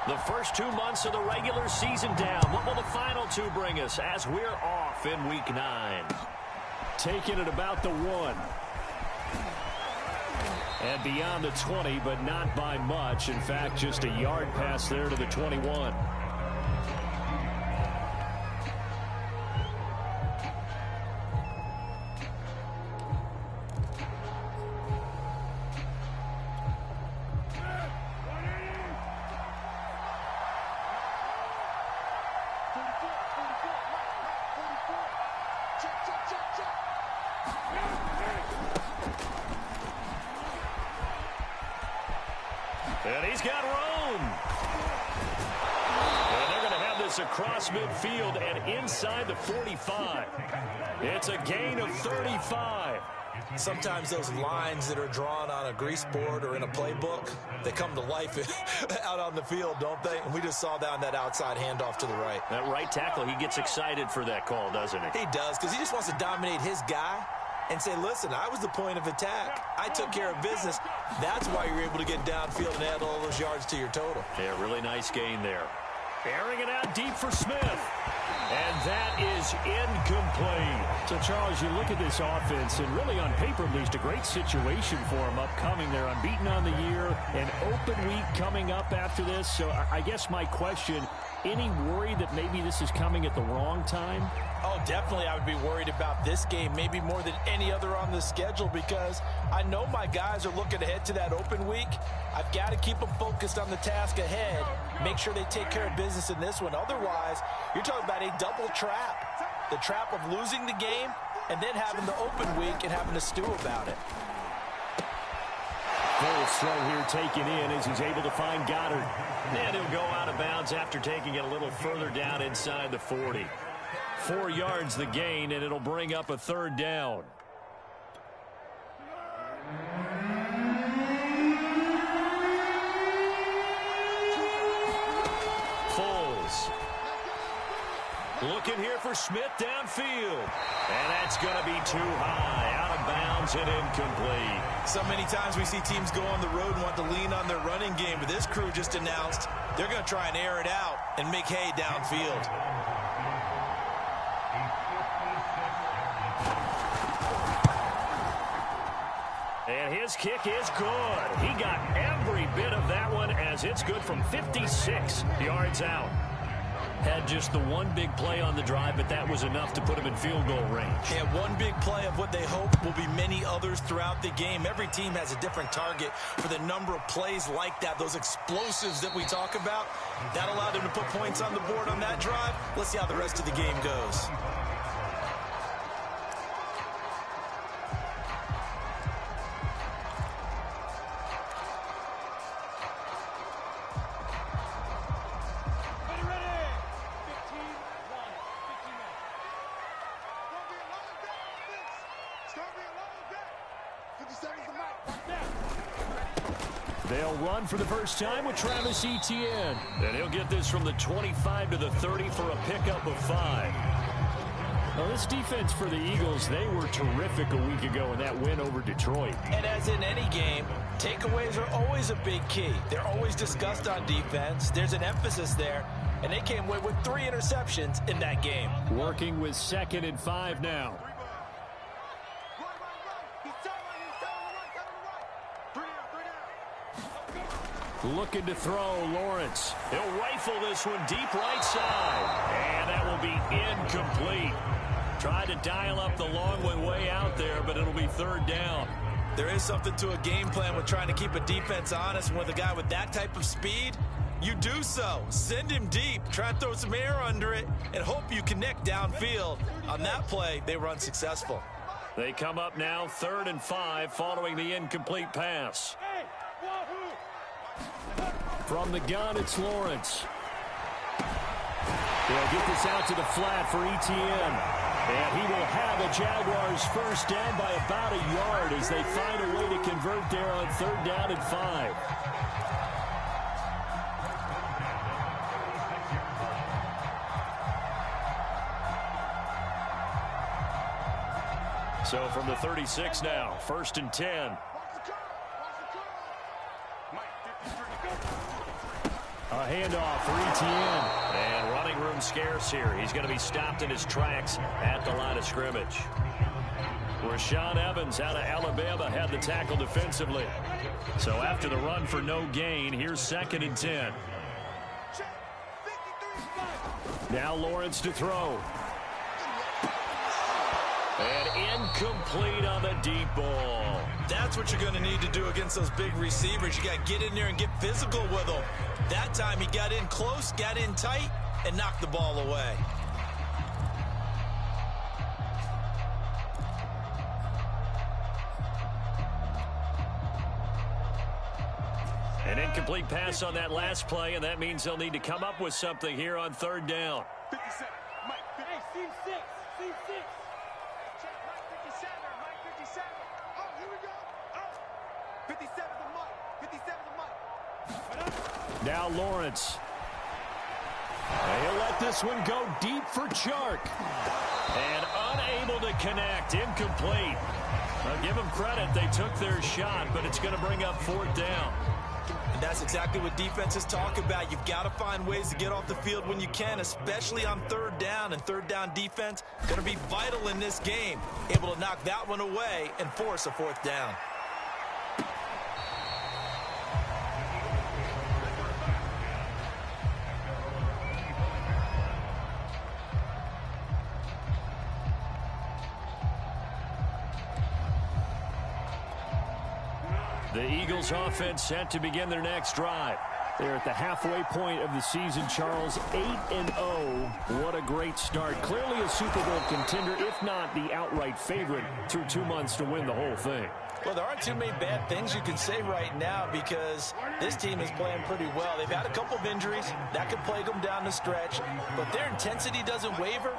The first 2 months of the regular season down. What will the final 2 bring us as we're off in Week 9? Taking it about the 1. And beyond the 20, but not by much. In fact, just a yard pass there to the 21. And he's got room. And they're going to have this across midfield and inside the 45. It's a gain of 35. Sometimes those lines that are drawn on a grease board or in a playbook, they come to life out on the field, don't they? And we just saw down that outside handoff to the right. That right tackle, he gets excited for that call, doesn't he? He does, because he just wants to dominate his guy and say, listen, I was the point of attack. I took care of business. That's why you're able to get downfield and add all those yards to your total. Yeah, really nice gain there. Airing it out deep for Smith. And that is incomplete. So, Charles, you look at this offense, and really on paper, at least, a great situation for them upcoming. They're unbeaten on the year, an open week coming up after this. So I guess my question, any worry that maybe this is coming at the wrong time? Oh, definitely I would be worried about this game, maybe more than any other on the schedule, because I know my guys are looking ahead to that open week. I've got to keep them focused on the task ahead, make sure they take care of business in this one. Otherwise, you're talking about a double trap, the trap of losing the game and then having the open week and having to stew about it. Full throw here taken in as he's able to find Goddard. And he'll go out of bounds after taking it a little further down inside the 40. 4 yards the gain, and it'll bring up a 3rd down. Foles. Looking here for Smith downfield. And that's going to be too high. Out of bounds and incomplete. So many times we see teams go on the road and want to lean on their running game, but this crew just announced they're going to try and air it out and make hay downfield. And his kick is good. He got every bit of that one as it's good from 56 yards out. Had just the one big play on the drive, but that was enough to put him in field goal range. Yeah, one big play of what they hope will be many others throughout the game. Every team has a different target for the number of plays like that, those explosives that we talk about. That allowed them to put points on the board on that drive. Let's see how the rest of the game goes. They'll run for the first time with Travis Etienne. And he'll get this from the 25 to the 30 for a pickup of 5. Well, this defense for the Eagles, they were terrific a week ago in that win over Detroit. And as in any game, takeaways are always a big key. They're always discussed on defense. There's an emphasis there. And they came away with 3 interceptions in that game. Working with 2nd and 5 now. Looking to throw, Lawrence. He'll rifle this one deep right side. And that will be incomplete. Tried to dial up the long one way out there, but it'll be 3rd down. There is something to a game plan with trying to keep a defense honest. And with a guy with that type of speed, you do so. Send him deep. Try to throw some air under it and hope you connect downfield. On that play, they were unsuccessful. They come up now 3rd and 5 following the incomplete pass. From the gun, it's Lawrence. They'll get this out to the flat for Etienne. And he will have a Jaguars first down by about a yard as they find a way to convert there on 3rd down and 5. So from the 36 now, 1st and 10. A handoff for Etienne. And running room scarce here. He's going to be stopped in his tracks at the line of scrimmage. Rashaan Evans out of Alabama had the tackle defensively. So after the run for no gain, here's 2nd and 10. Now Lawrence to throw. And incomplete on the deep ball. That's what you're going to need to do against those big receivers. You got to get in there and get physical with them. That time he got in close, got in tight, and knocked the ball away. An incomplete pass on that last play, and that means they'll need to come up with something here on 3rd down. 57, Mike. Hey, Seam 6. Seam 6. Check Mike 57. Mike 57. Oh, here we go. Oh. 57 to Mike. 57 to Mike. Now Lawrence. He'll let this one go deep for Chark. And unable to connect. Incomplete. I'll give them credit. They took their shot, but it's going to bring up 4th down. And that's exactly what defenses talk about. You've got to find ways to get off the field when you can, especially on 3rd down. And 3rd down defense going to be vital in this game. Able to knock that one away and force a 4th down. The Eagles offense set to begin their next drive. They're at the halfway point of the season, Charles. 8-0. What a great start. Clearly a Super Bowl contender, if not the outright favorite, through 2 months to win the whole thing. Well, there aren't too many bad things you can say right now because this team is playing pretty well. They've had a couple of injuries. That could plague them down the stretch. But their intensity doesn't waver.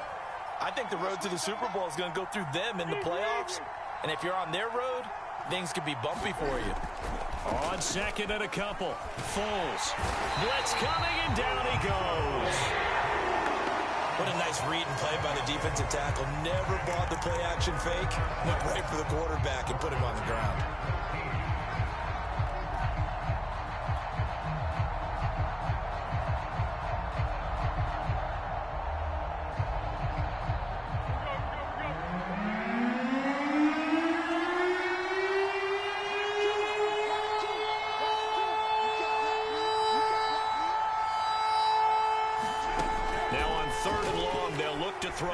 I think the road to the Super Bowl is going to go through them in the playoffs. And if you're on their road, things could be bumpy for you. On 2nd and a couple. Foles. Blitz coming, and down he goes. What a nice read and play by the defensive tackle. Never bought the play-action fake. Went right for the quarterback and put him on the ground. Throw.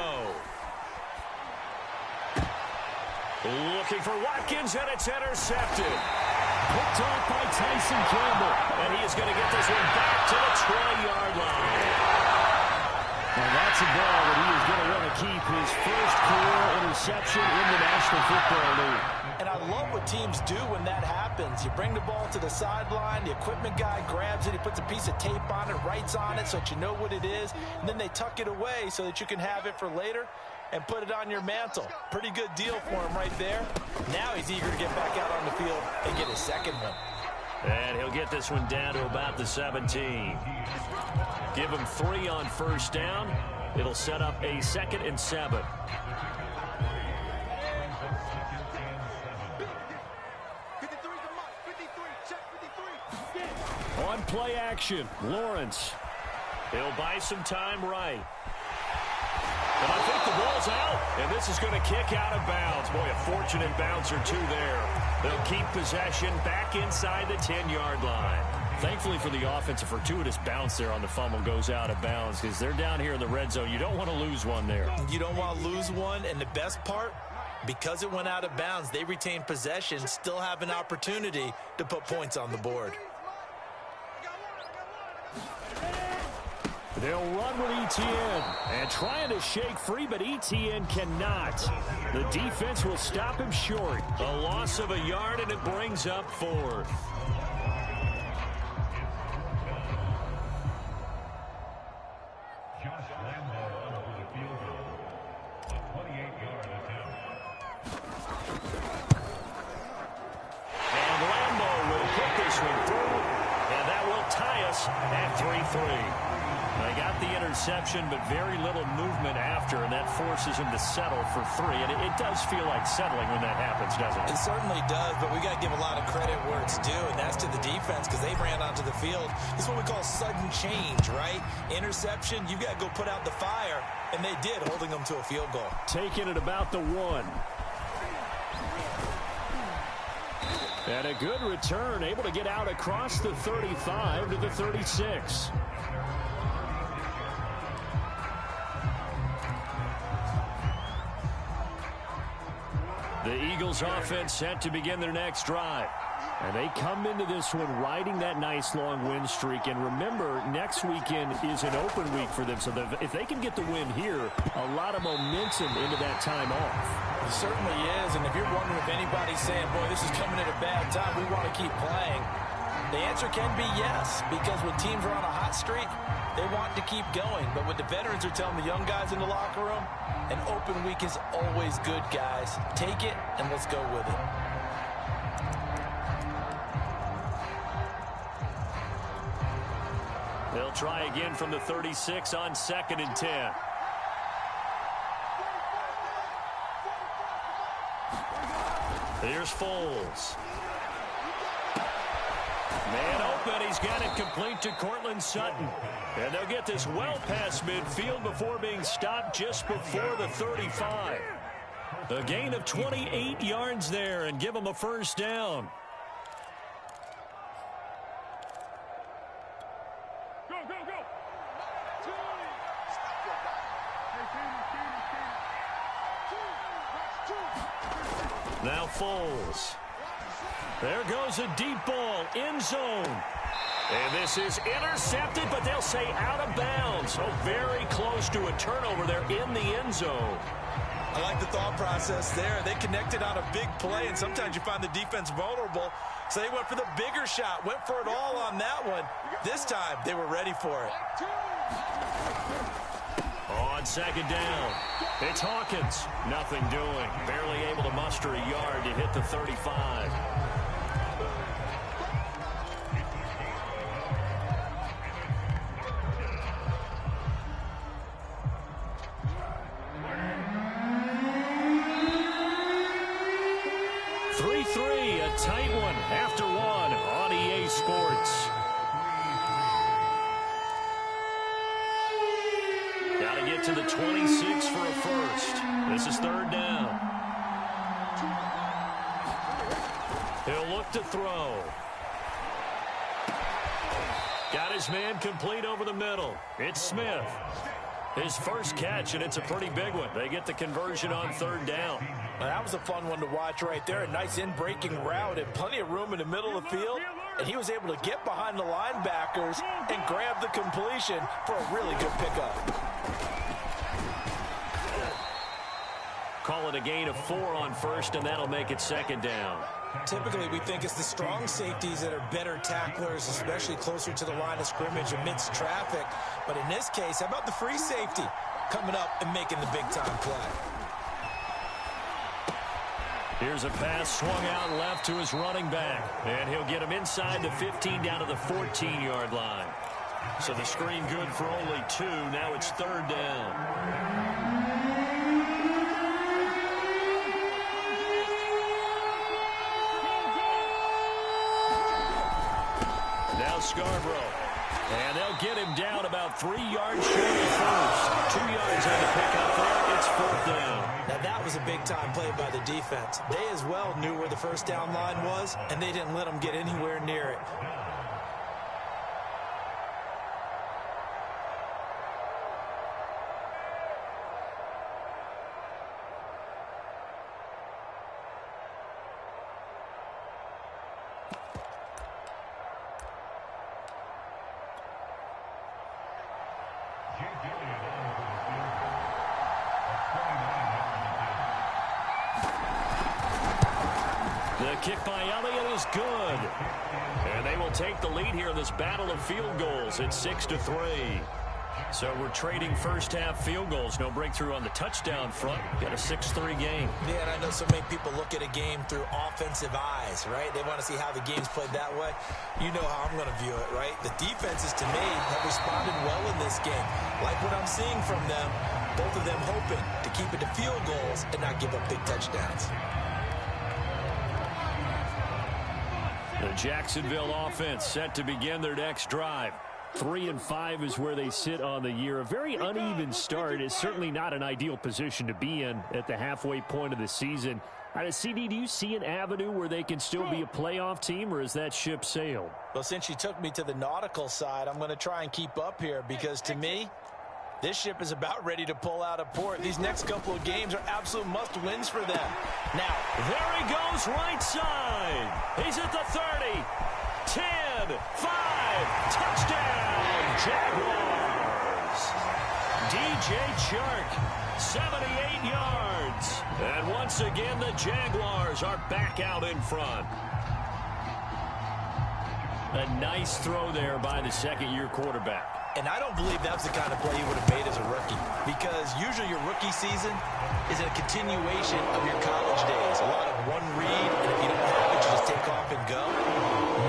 Looking for Watkins, and it's intercepted. Picked off by Tyson Campbell. And he is going to get this one back to the 20-yard line. And that's a ball that he is going to want to keep, his first career interception in the National Football League. And I love what teams do when that happens. You bring the ball to the sideline, the equipment guy grabs it, he puts a piece of tape on it, writes on it so that you know what it is, and then they tuck it away so that you can have it for later and put it on your mantle. Pretty good deal for him right there. Now he's eager to get back out on the field and get his second one. And he'll get this one down to about the 17. Give him 3 on 1st down. It'll set up a 2nd and 7. On play action, Lawrence. He'll buy some time right. And I think the ball's out, and this is going to kick out of bounds. Boy, a fortunate bounce or two there. They'll keep possession back inside the 10-yard line. Thankfully for the offense, a fortuitous bounce there on the fumble goes out of bounds because they're down here in the red zone. You don't want to lose one there. You don't want to lose one, and the best part, because it went out of bounds, they retain possession, still have an opportunity to put points on the board. They'll run with Etienne and trying to shake free, but Etienne cannot. The defense will stop him short. A loss of a yard, and it brings up 4th. And Lambo will put this one through, and that will tie us at 3-3. They got the interception, but very little movement after, and that forces him to settle for 3. And it does feel like settling when that happens, doesn't it? It certainly does, but we got to give a lot of credit where it's due, and that's to the defense because they ran onto the field. This is what we call sudden change, right? Interception, you got to go put out the fire, and they did, holding them to a field goal. Taking it about the 1. And a good return, able to get out across the 35 to the 36. The Eagles offense set to begin their next drive. And they come into this one riding that nice long win streak. And remember, next weekend is an open week for them. So if they can get the win here, a lot of momentum into that time off. It certainly is. And if you're wondering if anybody's saying, boy, this is coming at a bad time, we want to keep playing, the answer can be yes. Because when teams are on a hot streak, they want to keep going. But what the veterans are telling the young guys in the locker room, an open week is always good, guys. Take it, and let's go with it. They'll try again from the 36 on 2nd and 10. Here's Foles. Man open. He's got it complete to Cortland Sutton. And they'll get this well past midfield before being stopped just before the 35. A gain of 28 yards there and give them a first down. Go, go, go. Now Foles. There goes a deep ball, end zone. And this is intercepted, but they'll say out of bounds. So very close to a turnover there in the end zone. I like the thought process there. They connected on a big play, and sometimes you find the defense vulnerable. So they went for the bigger shot, went for it all on that one. This time, they were ready for it. On 2nd down, it's Hawkins. Nothing doing. Barely able to muster a yard to hit the 35. A tight one after 1 on EA Sports. Got to get to the 26 for a first. This is 3rd down. He'll look to throw. Got his man complete over the middle. It's Smith. His first catch, and it's a pretty big one. They get the conversion on 3rd down. Now, that was a fun one to watch right there. A nice in-breaking route and plenty of room in the middle of the field. And he was able to get behind the linebackers and grab the completion for a really good pickup. Call it a gain of 4 on 1st, and that'll make it 2nd down. Typically, we think it's the strong safeties that are better tacklers, especially closer to the line of scrimmage amidst traffic. But in this case, how about the free safety coming up and making the big-time play? Here's a pass swung out left to his running back. And he'll get him inside the 15 down to the 14-yard line. So the screen good for only 2. Now it's 3rd down. Now Scarborough. And they'll get him down about 3 yards short of first. 2 yards on the pickup there. It's 4th down. Now, that was a big-time play by the defense. They as well knew where the first down line was, and they didn't let them get anywhere near it. The kick by Elliott is good. And they will take the lead here in this battle of field goals. It's 6-3. So we're trading first-half field goals. No breakthrough on the touchdown front. Got a 6-3 game. Yeah, and I know so many people look at a game through offensive eyes, right? They want to see how the game's played that way. You know how I'm going to view it, right? The defenses, to me, have responded well in this game. Like what I'm seeing from them, both of them hoping to keep it to field goals and not give up big touchdowns. The Jacksonville offense set to begin their next drive. 3-5 is where they sit on the year. A very uneven start is certainly not an ideal position to be in at the halfway point of the season. CD, do you see an avenue where they can still be a playoff team, or is that ship sailed? Well, since you took me to the nautical side, I'm going to try and keep up here because, to me, this ship is about ready to pull out of port. These next couple of games are absolute must-wins for them. Now, there he goes right side. He's at the 30. 10, 5, touchdown, Jaguars. DJ Chark, 78 yards. And once again, the Jaguars are back out in front. A nice throw there by the second-year quarterback. And I don't believe that's the kind of play you would have made as a rookie, because usually your rookie season is a continuation of your college days. A lot of one read, and if you don't have it, you just take off and go.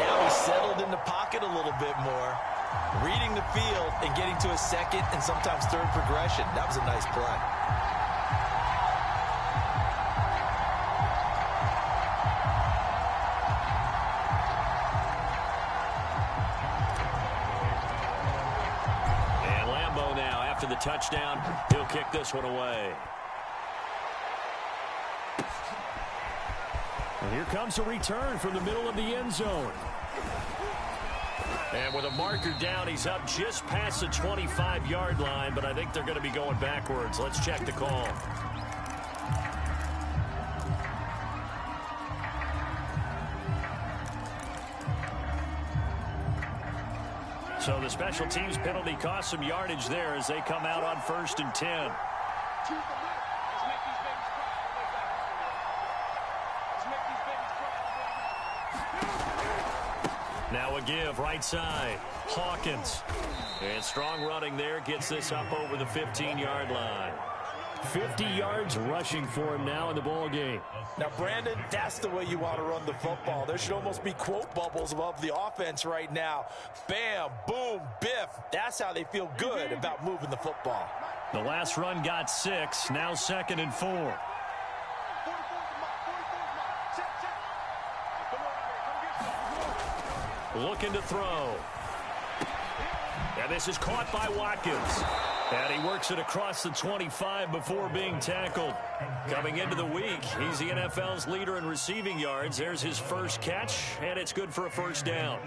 Now he's settled in the pocket a little bit more, reading the field and getting to a second and sometimes third progression. That was a nice play. After the touchdown, he'll kick this one away. And here comes a return from the middle of the end zone. And with a marker down, he's up just past the 25-yard line, but I think they're going to be going backwards. Let's check the call. So the special teams penalty cost some yardage there as they come out on 1st and 10. Now a give right side. Hawkins. And strong running there gets this up over the 15-yard line. 50 yards rushing for him now in the ball game. Now, Brandon, that's the way you want to run the football. There should almost be quote bubbles above the offense right now. Bam, boom, biff. That's how they feel good about moving the football. The last run got 6, now 2nd and 4. Looking to throw. And this is caught by Watkins. And he works it across the 25 before being tackled. Coming into the week, he's the NFL's leader in receiving yards. There's his first catch, and it's good for a first down.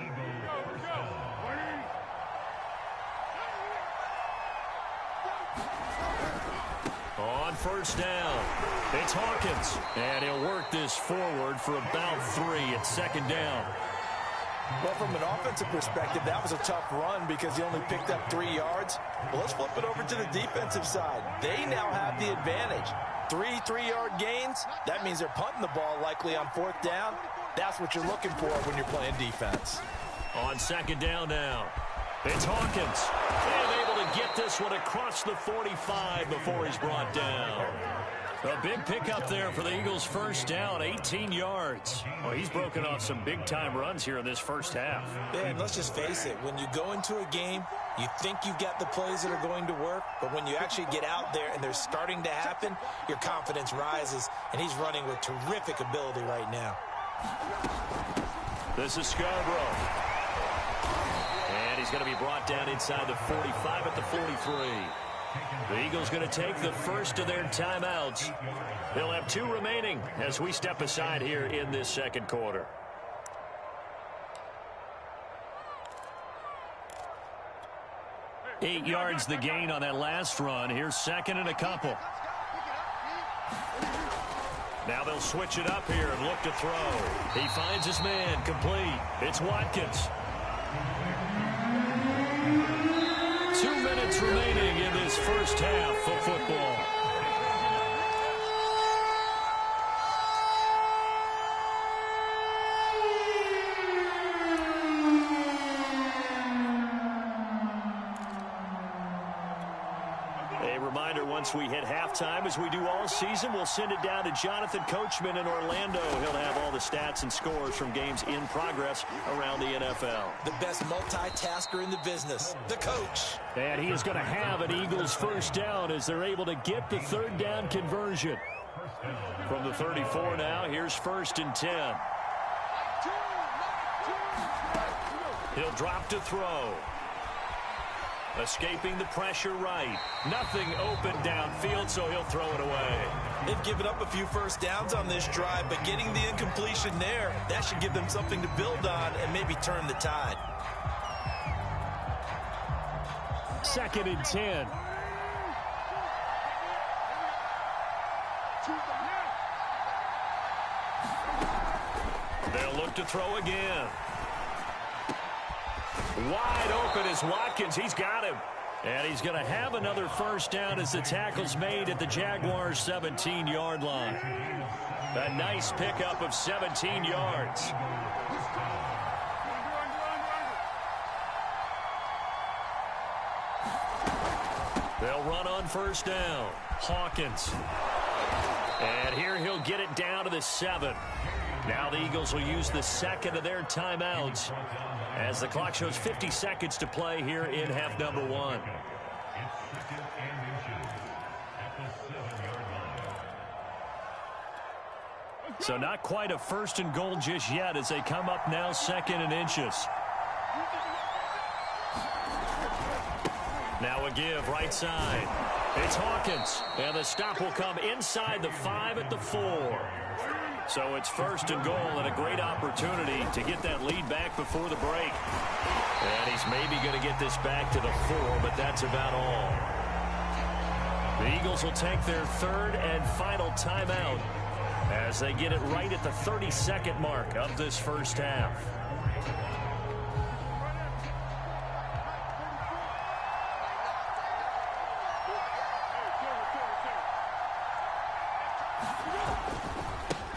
On first down, it's Hawkins. And he'll work this forward for about 3 at 2nd down. Well, from an offensive perspective, that was a tough run because he only picked up 3 yards. Well, let's flip it over to the defensive side. They now have the advantage. 3 3-yard gains, that means they're punting the ball likely on 4th down. That's what you're looking for when you're playing defense. On 2nd down now, it's Hawkins. And able to get this one across the 45 before he's brought down. A big pickup there for the Eagles' first down, 18 yards. Well, he's broken off some big-time runs here in this first half. Yeah, and let's just face it. When you go into a game, you think you've got the plays that are going to work, but when you actually get out there and they're starting to happen, your confidence rises, and he's running with terrific ability right now. This is Scarborough. And he's going to be brought down inside the 45 at the 43. The Eagles going to take the first of their timeouts. They'll have 2 remaining as we step aside here in this second quarter. Eight yards the gain on that last run. Here's 2nd and a couple. Now they'll switch it up here and look to throw. He finds his man complete. It's Watkins. 2 minutes remaining in this first half of football. reminder, once we hit halftime, as we do all season, we'll send it down to Jonathan Coachman in Orlando. He'll have all the stats and scores from games in progress around the NFL. The best multitasker in the business, the coach. And he is going to have an Eagles first down as they're able to get the third down conversion. From the 34 now, here's 1st and 10. He'll drop to throw. Escaping the pressure right. Nothing open downfield, so he'll throw it away. They've given up a few first downs on this drive, but getting the incompletion there, that should give them something to build on and maybe turn the tide. 2nd and 10. They'll look to throw again. Wide open is Watkins. He's got him. And he's going to have another first down as the tackle's made at the Jaguars' 17-yard line. A nice pickup of 17 yards. They'll run on first down. Hawkins. And here he'll get it down to the 7. Now the Eagles will use the second of their timeouts as the clock shows 50 seconds to play here in half number 1. So not quite a 1st and goal just yet as they come up now 2nd and inches. Now a give right side. It's Hawkins. And the stop will come inside the 5 at the 4. So it's 1st and goal and a great opportunity to get that lead back before the break. And he's maybe going to get this back to the 4, but that's about all. The Eagles will take their 3rd and final timeout as they get it right at the 32nd mark of this first half.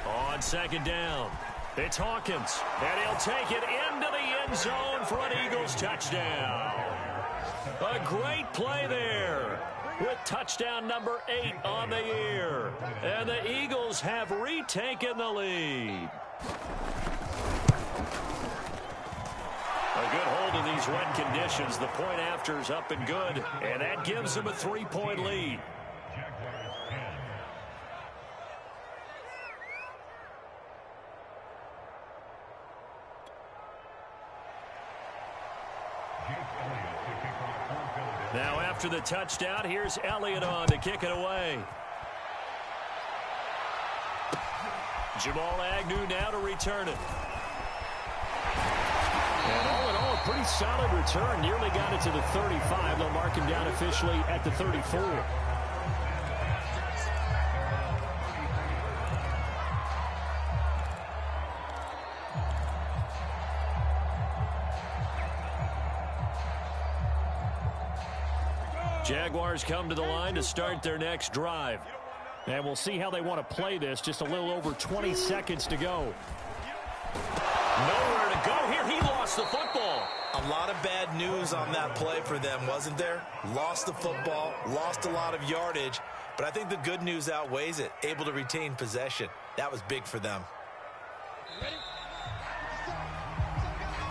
On 2nd down, it's Hawkins, and he'll take it into the end zone for an Eagles touchdown. A great play there with touchdown number 8 on the year. And the Eagles have retaken the lead. A good hold in these wet conditions. The point after is up and good, and that gives them a 3-point lead. Now after the touchdown, here's Elliott on to kick it away. Jamal Agnew now to return it. And all in all, a pretty solid return. Nearly got it to the 35. They'll mark him down officially at the 34. Jaguars come to the line to start their next drive. And we'll see how they want to play this. Just a little over 20 seconds to go. Nowhere to go here. He lost the football. A lot of bad news on that play for them, wasn't there? Lost the football, lost a lot of yardage. But I think the good news outweighs it. Able to retain possession. That was big for them.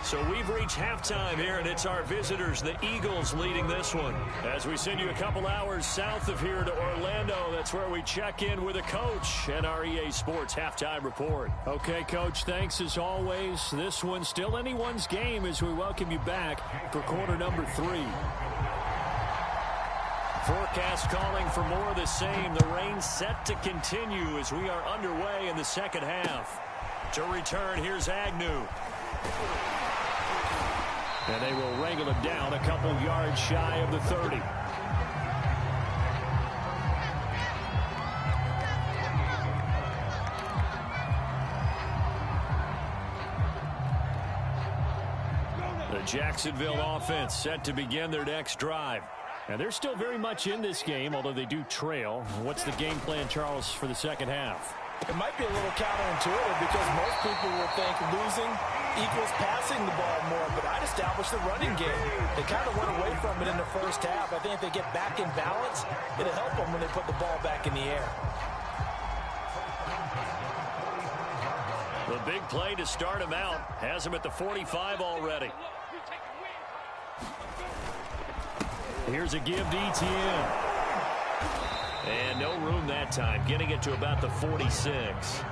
So we've reached halftime here, and it's our visitors, the Eagles, leading this one. As we send you a couple hours south of here to Orlando, that's where we check in with a coach and our EA Sports halftime report. Okay, Coach, thanks as always. This one's still anyone's game as we welcome you back for quarter number 3. Forecast calling for more of the same. The rain set to continue as we are underway in the second half. To return, here's Agnew. And they will wrangle him down a couple yards shy of the 30. The Jacksonville offense set to begin their next drive. And they're still very much in this game, although they do trail. What's the game plan, Charles, for the second half? It might be a little counterintuitive because most people will think losing equals passing the ball more, but I'd establish the running game. They kind of went away from it in the first half. I think if they get back in balance, it'll help them when they put the ball back in the air. The big play to start him out has him at the 45 already. Here's a give to Etienne. And no room that time, getting it to about the 46.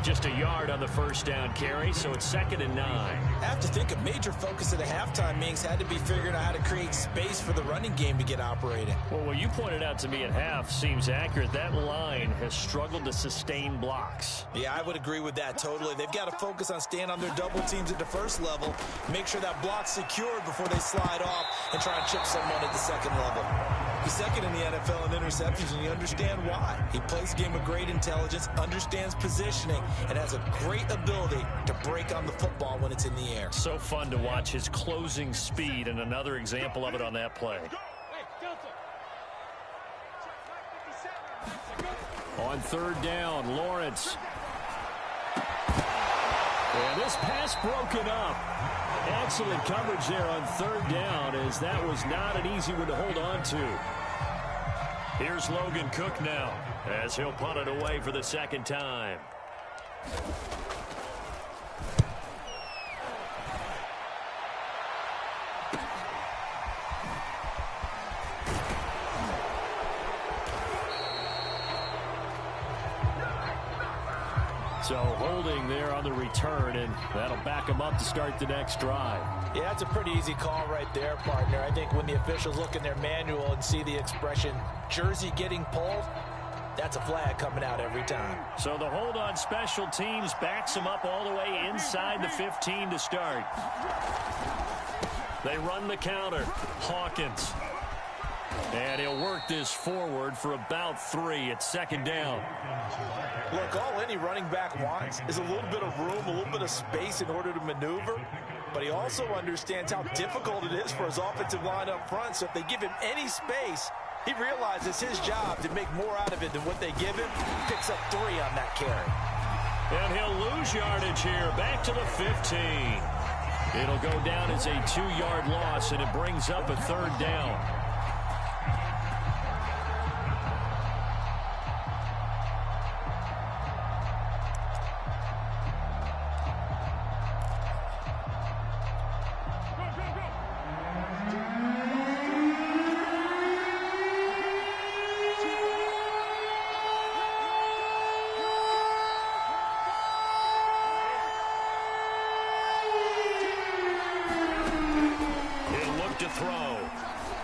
Just a yard on the first down carry, so it's 2nd and 9. I have to think a major focus of the halftime meetings had to be figuring out how to create space for the running game to get operating. Well, what you pointed out to me at half seems accurate. That line has struggled to sustain blocks. Yeah, I would agree with that totally. They've got to focus on staying on their double teams at the first level, make sure that block's secured before they slide off and try and chip someone at the second level. He's second in the NFL in interceptions, and you understand why. He plays a game with great intelligence, understands positioning, and has a great ability to break on the football when it's in the air. So fun to watch his closing speed, and another example of it on that play. On 3rd down, Lawrence. And this pass broken up. Excellent coverage there on 3rd down, as that was not an easy one to hold on to. Here's Logan Cook now, as he'll punt it away for the 2nd time. So holding there on the return, and that'll back him up to start the next drive. Yeah, that's a pretty easy call right there, partner. I think when the officials look in their manual and see the expression, jersey getting pulled, that's a flag coming out every time. So the hold on special teams backs him up all the way inside the 15 to start. They run the counter. Hawkins. And he'll work this forward for about 3 at 2nd down. Look, all any running back wants is a little bit of room, a little bit of space in order to maneuver. But he also understands how difficult it is for his offensive line up front. So if they give him any space, he realizes it's his job to make more out of it than what they give him. Picks up 3 on that carry. And he'll lose yardage here, back to the 15. It'll go down as a 2-yard loss, and it brings up a 3rd down.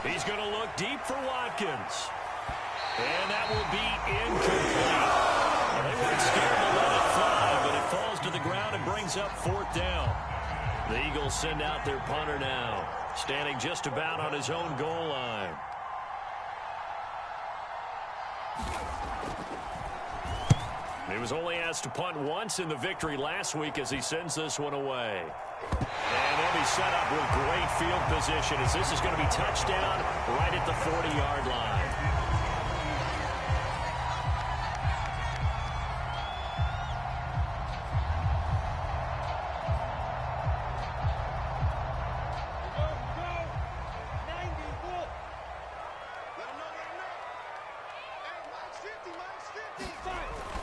He's going to look deep for Watkins. And that will be incomplete. Well, they weren't scared to let it fly, but it falls to the ground and brings up 4th down. The Eagles send out their punter now, standing just about on his own goal line. He was only asked to punt once in the victory last week as he sends this one away. And they'll be set up with great field position as this is going to be touchdown right at the 40-yard line.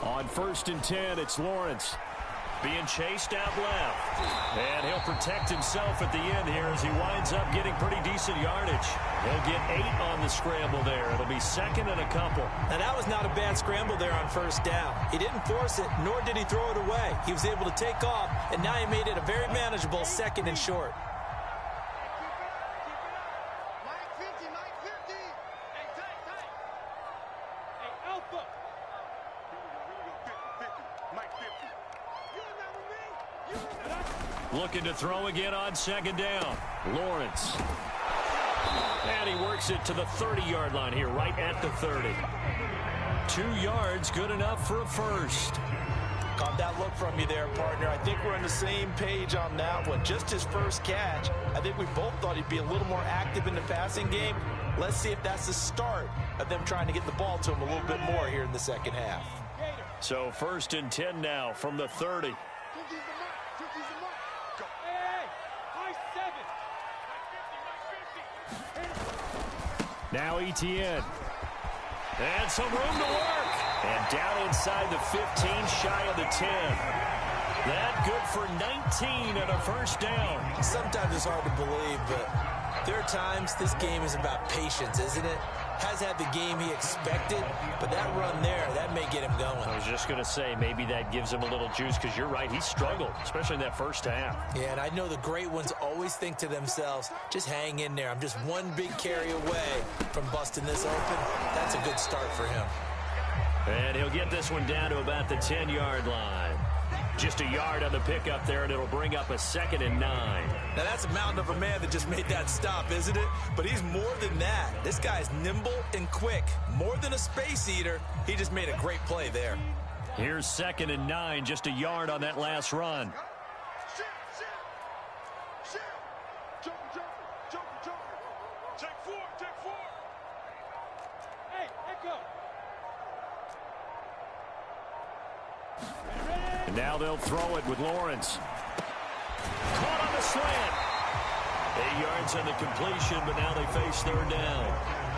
On 1st and 10, it's Lawrence. Being chased out left. And he'll protect himself at the end here as he winds up getting pretty decent yardage. He'll get 8 on the scramble there. It'll be 2nd and a couple. And that was not a bad scramble there on 1st down. He didn't force it, nor did he throw it away. He was able to take off, and now he made it a very manageable 2nd and short. Looking to throw again on 2nd down. Lawrence. And he works it to the 30-yard line here, right at the 30. 2 yards, good enough for a first. Caught that look from you there, partner. I think we're on the same page on that one. Just his first catch. I think we both thought he'd be a little more active in the passing game. Let's see if that's the start of them trying to get the ball to him a little bit more here in the second half. So 1st and 10 now from the 30. Now Etienne. And some room to work. And down inside the 15, shy of the 10. That good for 19 and a first down. Sometimes it's hard to believe, but there are times this game is about patience, isn't it? Has had the game he expected, but that run there, that may get him going. I was just going to say, maybe that gives him a little juice, because you're right, he struggled, especially in that first half. Yeah, and I know the great ones always think to themselves, just hang in there. I'm just one big carry away from busting this open. That's a good start for him. And he'll get this one down to about the 10-yard line. Just a yard on the pickup there, and it'll bring up a 2nd and 9. Now, that's a mountain of a man that just made that stop, isn't it? But he's more than that. This guy's nimble and quick. More than a space eater, he just made a great play there. Here's 2nd and 9, just a yard on that last run. And now they'll throw it with Lawrence. Caught on the slant. 8 yards on the completion, but now they face 3rd down.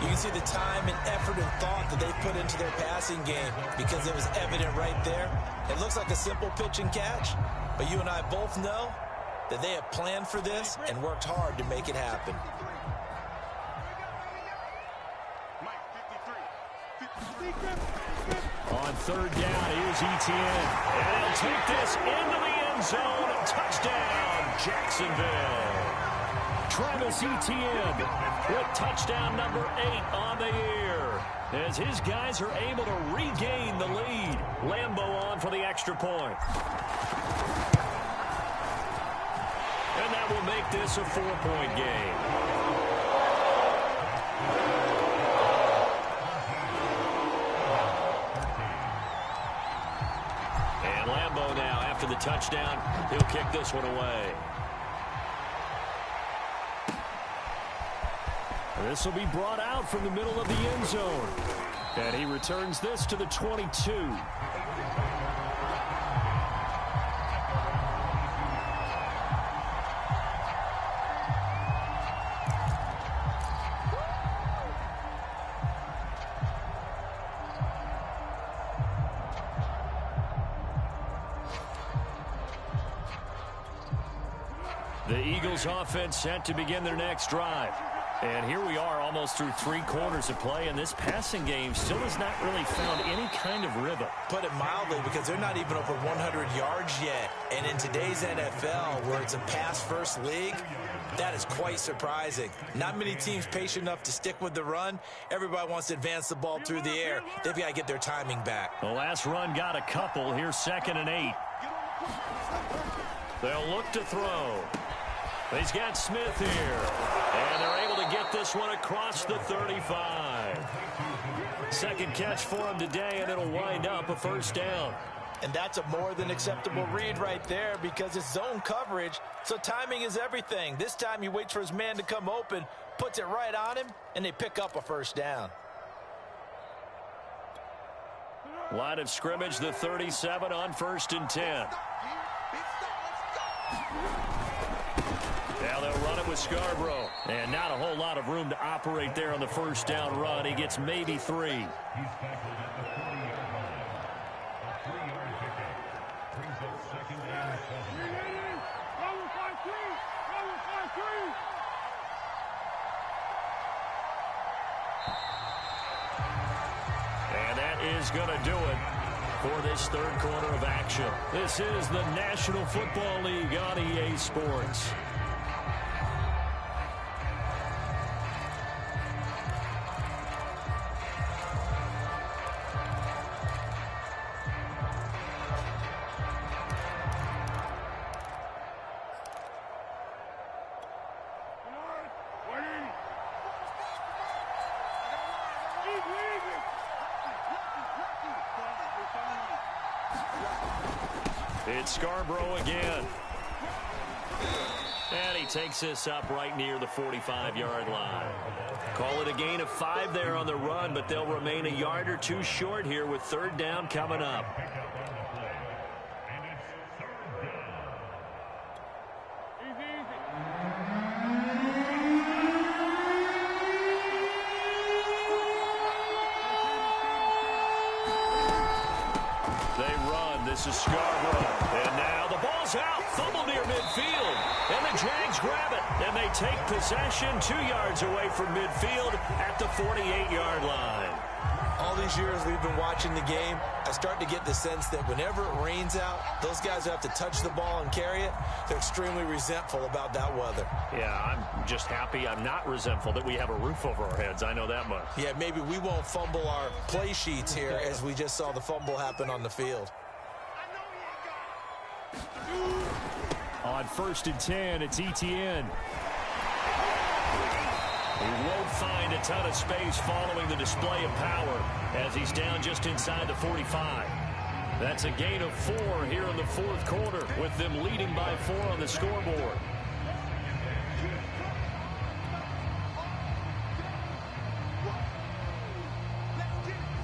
You can see the time and effort and thought that they put into their passing game because it was evident right there. It looks like a simple pitch and catch, but you and I both know that they have planned for this and worked hard to make it happen. On 3rd down, here's Etienne. And he'll take this into the end zone. Touchdown, Jacksonville. Travis Etienne with touchdown number 8 on the year, as his guys are able to regain the lead. Lambeau on for the extra point. And that will make this a 4-point game. Lambeau now, after the touchdown, he'll kick this one away. This will be brought out from the middle of the end zone. And he returns this to the 22. The Eagles offense set to begin their next drive. And here we are almost through 3 quarters of play, and this passing game still has not really found any kind of rhythm. Put it mildly, because they're not even over 100 yards yet. And in today's NFL, where it's a pass-first league, that is quite surprising. Not many teams patient enough to stick with the run. Everybody wants to advance the ball through the air. They've got to get their timing back. The last run got a couple. Here's 2nd and 8. They'll look to throw. He's got Smith here, and they're able to get this one across the 35. Second catch for him today, and it'll wind up a 1st down. And that's a more than acceptable read right there, because it's zone coverage, so timing is everything. This time he waits for his man to come open, puts it right on him, and they pick up a 1st down. Line of scrimmage, the 37 on 1st and 10. Now they'll run it with Scarborough. And not a whole lot of room to operate there on the 1st down run. He gets maybe 3. And that is going to do it for this 3rd quarter of action. This is the National Football League on EA Sports. It's Scarborough again. And he takes this up right near the 45-yard line. Call it a gain of 5 there on the run, but they'll remain a yard or 2 short here with 3rd down coming up. This is Scarborough. And now the ball's out. Fumble near midfield. And the Jags grab it. And they take possession 2 yards away from midfield at the 48-yard line. All these years we've been watching the game, I start to get the sense that whenever it rains out, those guys who have to touch the ball and carry it, they're extremely resentful about that weather. Yeah, I'm just happy I'm not resentful that we have a roof over our heads. I know that much. Yeah, maybe we won't fumble our play sheets here as we just saw the fumble happen on the field. On 1st and 10, it's Etienne. He won't find a ton of space following the display of power as he's down just inside the 45. That's a gain of 4 here in the 4th quarter with them leading by 4 on the scoreboard.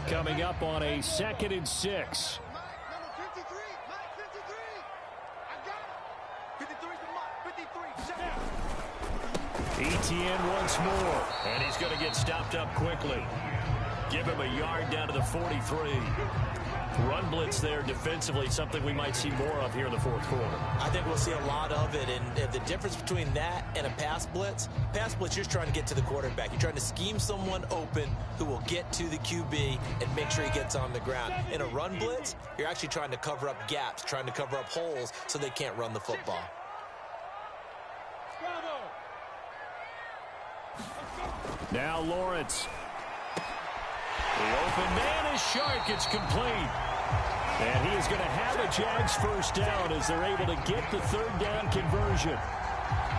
Coming up on a 2nd and 6. Etienne once more, and he's going to get stopped up quickly. Give him a yard down to the 43. Run blitz there defensively, something we might see more of here in the 4th quarter. I think we'll see a lot of it, and the difference between that and a pass blitz, you're just trying to get to the quarterback. You're trying to scheme someone open who will get to the QB and make sure he gets on the ground. In a run blitz, you're actually trying to cover up gaps, trying to cover up holes so they can't run the football. Now Lawrence. The open man is Shark. It's complete. And he is going to have a Jags first down as they're able to get the 3rd down conversion.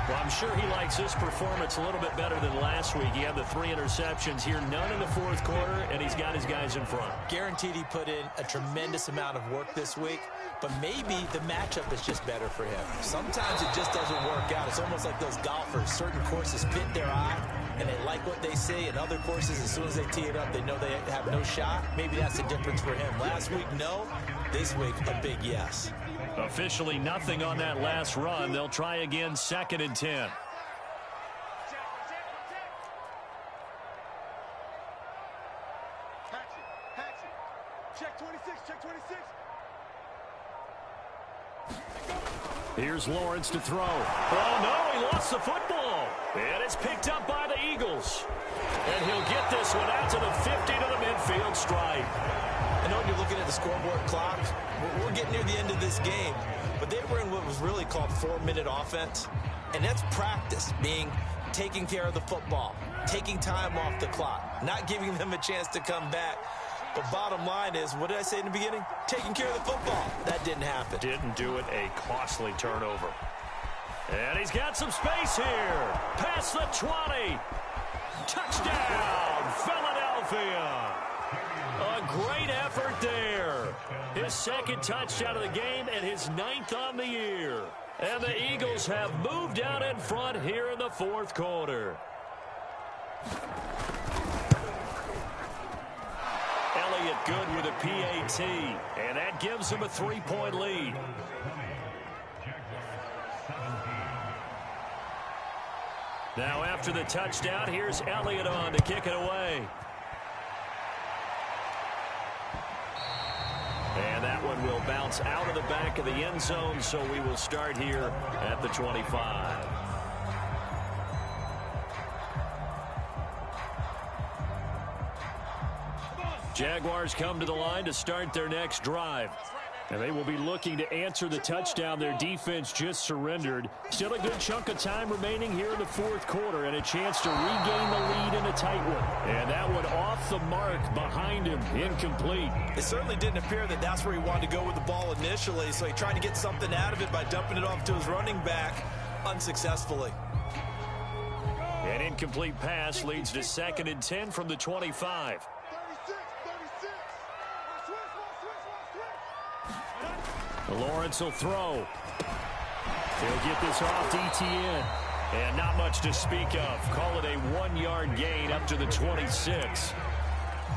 Well, I'm sure he likes this performance a little bit better than last week. He had the 3 interceptions here, none in the 4th quarter, and he's got his guys in front. Guaranteed he put in a tremendous amount of work this week, but maybe the matchup is just better for him. Sometimes it just doesn't work out. It's almost like those golfers. Certain courses fit their eye, and they like what they see, and other courses, as soon as they tee it up, they know they have no shot. Maybe that's the difference for him. Last week, no. This week, a big yes. Officially nothing on that last run. They'll try again, 2nd and 10. Check 26, check 26. Here's Lawrence to throw. Oh, no, he lost the football. And it's picked up by the Eagles. And he'll get this one out to the 50 to the midfield stripe. I know when you're looking at the scoreboard clock, we're getting near the end of this game, but they were in what was really called 4-minute offense, and that's practice, taking care of the football, taking time off the clock, not giving them a chance to come back. But bottom line is, what did I say in the beginning? Taking care of the football. That didn't happen. Didn't do it, a costly turnover. And he's got some space here. Past the 20. Touchdown, Philadelphia. A great effort there. His 2nd touchdown of the game and his 9th on the year. And the Eagles have moved out in front here in the 4th quarter. Elliott good with a PAT, and that gives him a 3-point lead. Now after the touchdown, here's Elliott on to kick it away. And that one will bounce out of the back of the end zone, so we will start here at the 25. Jaguars come to the line to start their next drive. And they will be looking to answer the touchdown their defense just surrendered. Still a good chunk of time remaining here in the 4th quarter and a chance to regain the lead in a tight one. And that one off the mark behind him, incomplete. It certainly didn't appear that that's where he wanted to go with the ball initially, so he tried to get something out of it by dumping it off to his running back unsuccessfully. An incomplete pass leads to 2nd and 10 from the 25. Lawrence will throw. He'll get this off to Etienne. And not much to speak of. Call it a 1-yard gain up to the 26.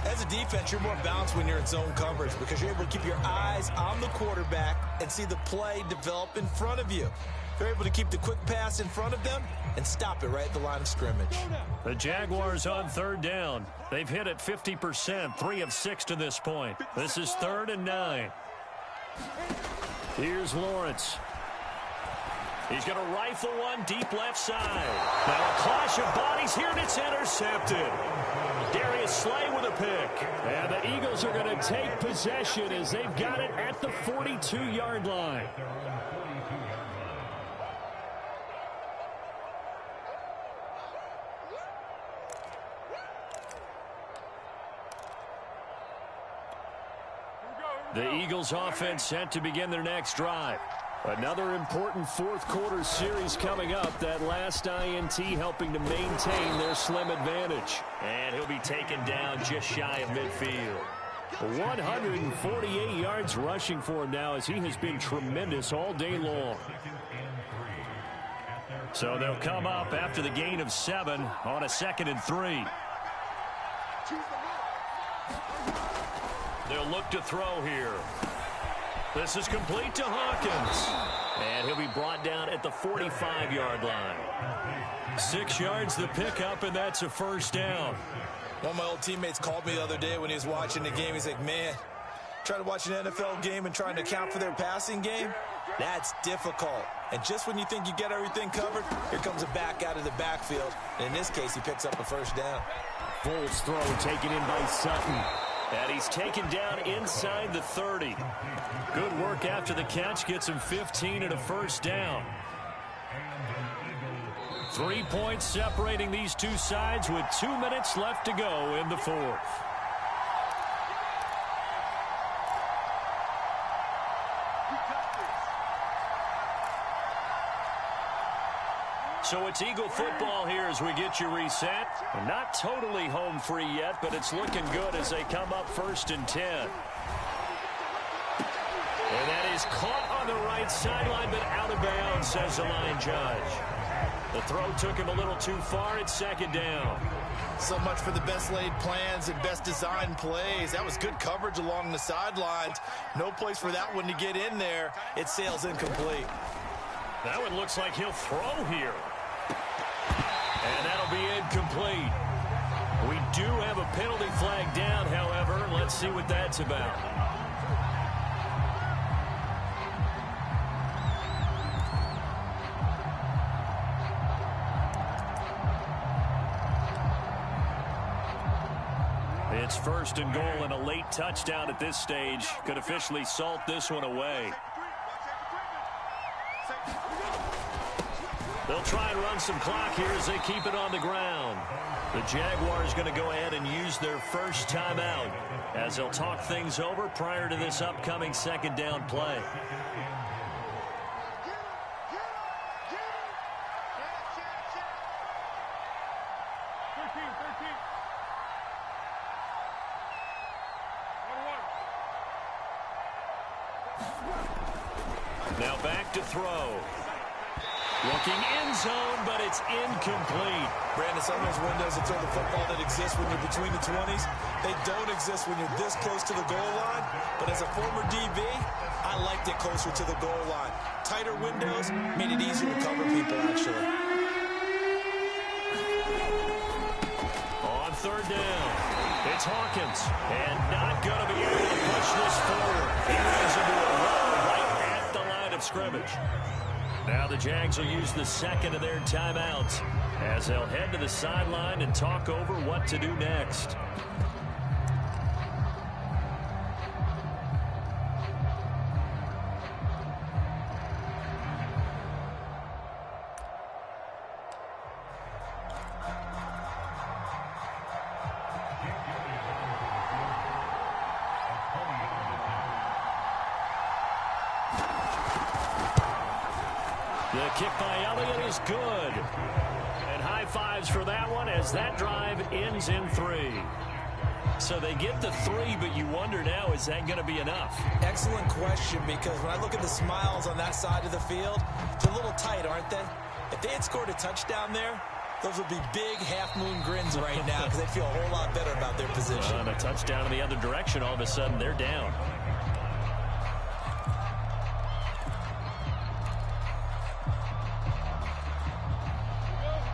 As a defense, you're more balanced when you're in zone coverage because you're able to keep your eyes on the quarterback and see the play develop in front of you. They're able to keep the quick pass in front of them and stop it right at the line of scrimmage. The Jaguars on 3rd down. They've hit it 50%, 3 of 6 to this point. This is 3rd and 9. Here's Lawrence. He's going to rifle one deep left side. Now a clash of bodies here, and it's intercepted. Darius Slay with a pick. And the Eagles are going to take possession as they've got it at the 42-yard line. The Eagles offense set to begin their next drive. Another important fourth-quarter series coming up. That last INT helping to maintain their slim advantage. And he'll be taken down just shy of midfield. 148 yards rushing for him now as he has been tremendous all day long. So they'll come up after the gain of 7 on a 2nd and 3. They'll look to throw here. This is complete to Hawkins. And he'll be brought down at the 45-yard line. 6 yards the pickup, and that's a first down. One of my old teammates called me the other day when he was watching the game. He's like, man, trying to watch an NFL game and trying to account for their passing game, that's difficult. And just when you think you get everything covered, here comes a back out of the backfield. And in this case, he picks up a first down. Foles throw taken in by Sutton. And he's taken down inside the 30. Good work after the catch. Gets him 15 and a first down. 3 points separating these two sides with 2 minutes left to go in the fourth. So it's Eagle football here as we get you reset. Not totally home free yet, but it's looking good as they come up 1st and 10. And that is caught on the right sideline, but out of bounds, says the line judge. The throw took him a little too far. It's 2nd down. So much for the best laid plans and best designed plays. That was good coverage along the sidelines. No place for that one to get in there. It sails incomplete. That one looks like he'll throw here. And that'll be incomplete. We do have a penalty flag down, however. Let's see what that's about. It's 1st and goal and a late touchdown at this stage. Could officially salt this one away. They'll try and run some clock here as they keep it on the ground. The Jaguars going to go ahead and use their first timeout as they'll talk things over prior to this upcoming 2nd down play. Now back to throw. Looking end zone, but it's incomplete. Brandon, some of those windows that throw the football that exist when you're between the 20s, they don't exist when you're this close to the goal line. But as a former DB, I liked it closer to the goal line. Tighter windows made it easier to cover people, actually. On 3rd down, it's Hawkins. And not going to be able to push this forward. He runs into a wall right at the line of scrimmage. Now the Jags will use the 2nd of their timeouts as they'll head to the sideline and talk over what to do next. The kick by Elliott is good. And high fives for that one as that drive ends in 3. So they get the 3, but you wonder now, is that going to be enough? Excellent question, because when I look at the smiles on that side of the field, they're a little tight, aren't they? If they had scored a touchdown there, those would be big half-moon grins right now because they'd feel a whole lot better about their position. On a touchdown in the other direction, all of a sudden they're down.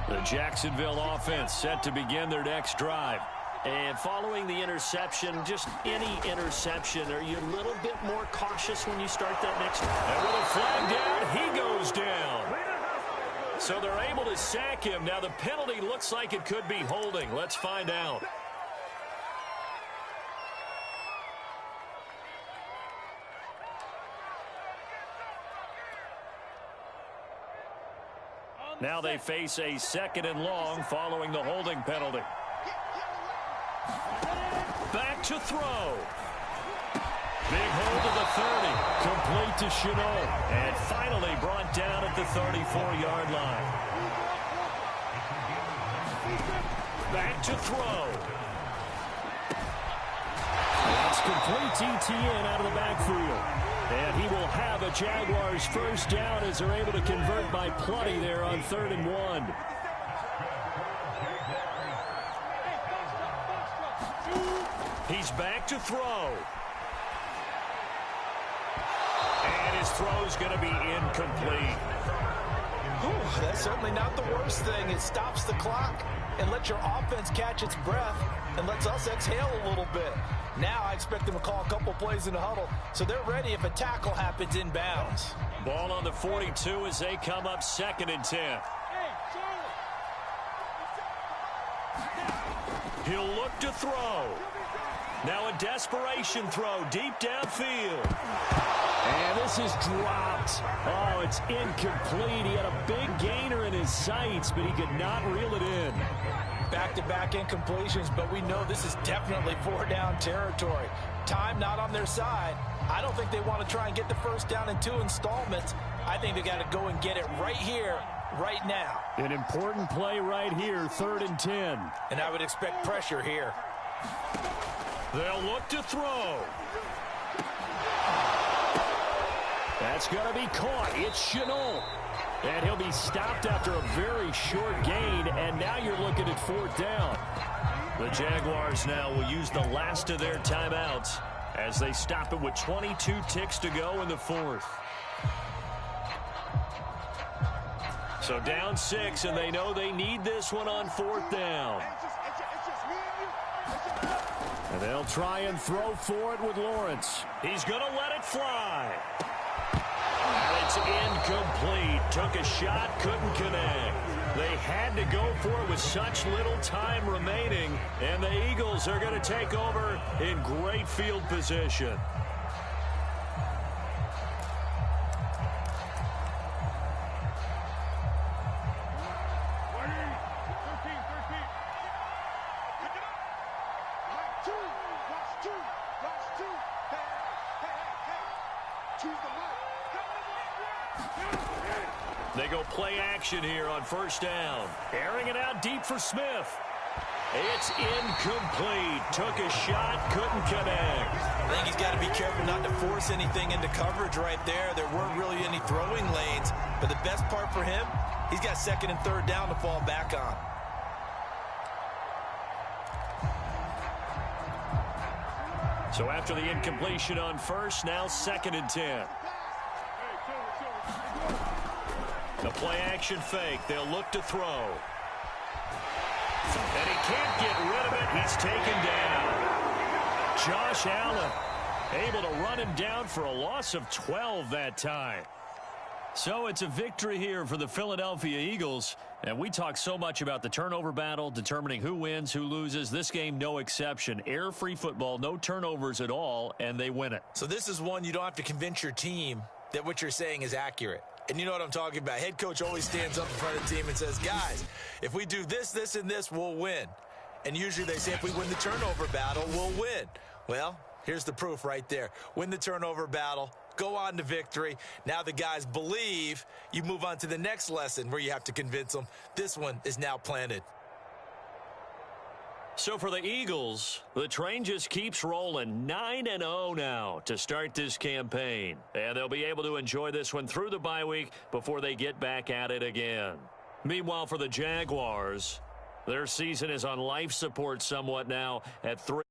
The Jacksonville offense set to begin their next drive. And following the interception, just any interception, are you a little bit more cautious when you start that next one? And with a flag down, he goes down. So they're able to sack him. Now the penalty looks like it could be holding. Let's find out. Now they face a 2nd and long following the holding penalty. Back to throw. Big hold to the 30. Complete to Chenault. And finally brought down at the 34-yard line. Back to throw. That's complete ETN out of the backfield. And he will have a Jaguars first down as they're able to convert by plenty there on 3rd and 1. He's back to throw. And his throw's going to be incomplete. Ooh, that's certainly not the worst thing. It stops the clock and lets your offense catch its breath and lets us exhale a little bit. Now I expect them to call a couple plays in the huddle, so they're ready if a tackle happens inbounds. Ball on the 42 as they come up 2nd and 10. He'll look to throw. Now a desperation throw deep downfield. And this is dropped. Oh, it's incomplete. He had a big gainer in his sights, but he could not reel it in. Back-to-back incompletions, but we know this is definitely 4-down territory. Time not on their side. I don't think they want to try and get the first down in 2 installments. I think they got to go and get it right here, right now. An important play right here, 3rd and 10. And I would expect pressure here. They'll look to throw. That's going to be caught. It's Chenault. And he'll be stopped after a very short gain, and now you're looking at 4th down. The Jaguars now will use the last of their timeouts as they stop it with 22 ticks to go in the 4th. So down 6, and they know they need this one on 4th down. And they'll try and throw for it with Lawrence. He's going to let it fly. And it's incomplete. Took a shot, couldn't connect. They had to go for it with such little time remaining, and the Eagles are going to take over in great field position. They go play action here on 1st down. Airing it out deep for Smith. It's incomplete. Took a shot, couldn't connect. I think he's got to be careful not to force anything into coverage right there. There weren't really any throwing lanes. But the best part for him, he's got 2nd and 3rd down to fall back on. So after the incompletion on 1st, now 2nd and 10. The play action fake. They'll look to throw. And he can't get rid of it. He's taken down. Josh Allen able to run him down for a loss of 12 that time. So it's a victory here for the Philadelphia Eagles. And we talk so much about the turnover battle, determining who wins, who loses. This game, no exception. Air-free football, no turnovers at all, and they win it. So this is one you don't have to convince your team that what you're saying is accurate. And you know what I'm talking about. Head coach always stands up in front of the team and says, guys, if we do this, this, and this, we'll win. And usually they say if we win the turnover battle, we'll win. Well, here's the proof right there. Win the turnover battle, go on to victory. Now the guys believe. You move on to the next lesson where you have to convince them. This one is now planted. So for the Eagles, the train just keeps rolling. 9-0 now to start this campaign. And they'll be able to enjoy this one through the bye week before they get back at it again. Meanwhile, for the Jaguars, their season is on life support somewhat now at 3.